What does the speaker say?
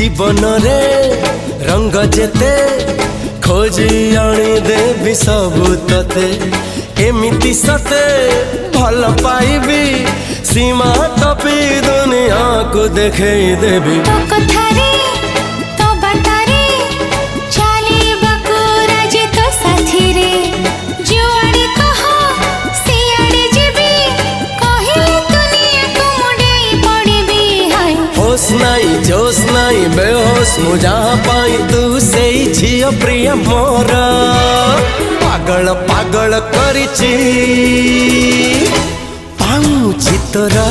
जीवन रे रंग जेते खोजी आनी देवी सबू तते एमिति सते भल पाइबी सीमा टपी दुनिया को देखे देवी तो कथारे तो बातारे चाली बकुरा जे तो साथी रे जुआड़ी कहो सियाड़ी जीबी कहिले दुनिया को मुड़े पड़बी हाय होश नहीं जोश नहीं बेहोश मु जहाँ पाई तू से झियो प्रिय मोर पागल पागल करिछि पाऊँ चितरा।